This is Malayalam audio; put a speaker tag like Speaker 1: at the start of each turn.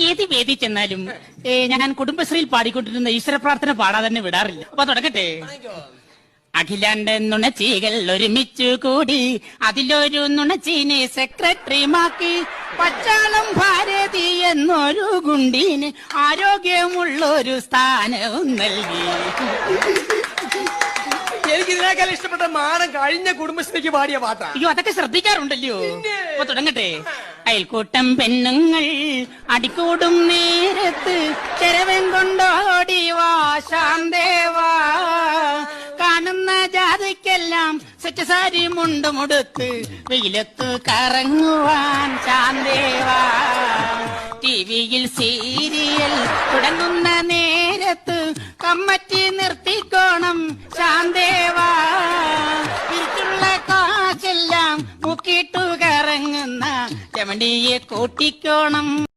Speaker 1: ഏത് വേദി ചെന്നാലും ഞാൻ കുടുംബശ്രീയിൽ പാടിക്കൊണ്ടിരുന്ന ഈശ്വര പ്രാർത്ഥന പാടാതെ തന്നെ വിടാറില്ല. അപ്പൊ തുടങ്ങട്ടെ. അഖിലാണ്ട് നുണച്ചികൾ ഒരുമിച്ചു കൂടി അതിലൊരു നുണച്ചീനെ സെക്രട്ടറിമാക്കി പച്ചാളം ഭാരതി എന്നൊരു ഗുണ്ടീന് ആരോഗ്യമുള്ളൊരു സ്ഥാനവും നൽകി.
Speaker 2: എനിക്ക് ഇതിനേക്കാൾ ഇഷ്ടപ്പെട്ട മാനം കഴിഞ്ഞ കുടുംബശ്രീക്ക് പാടിയ പാട്ടാ.
Speaker 1: അയ്യോ, അതൊക്കെ ശ്രദ്ധിക്കാറുണ്ടല്ലോ. അപ്പൊ തുടങ്ങട്ടെ. അയൽക്കൂട്ടം പെണ്ണുങ്ങൾ അടിക്കൂടും നേരത്ത് ചെരവൻ കൊണ്ടോടി വാ ശാന്തേവാ, കാണുന്ന ജാതിക്കെല്ലാം സെറ്റ് സാരി മുണ്ടുമുടുത്ത് വെയിലത്ത് കറങ്ങുവാൻ ശാന്തേവാ. ടിവിയിൽ സീരിയൽ തുടങ്ങുന്ന നേരത്ത് കമ്മറ്റി നിർത്തിക്കോണം ശാന്തേവാ. തിരിച്ചുള്ള കാശെല്ലാം മുക്കിട്ടു കറങ്ങുന്ന രമണിയെ കൂട്ടിക്കോണം.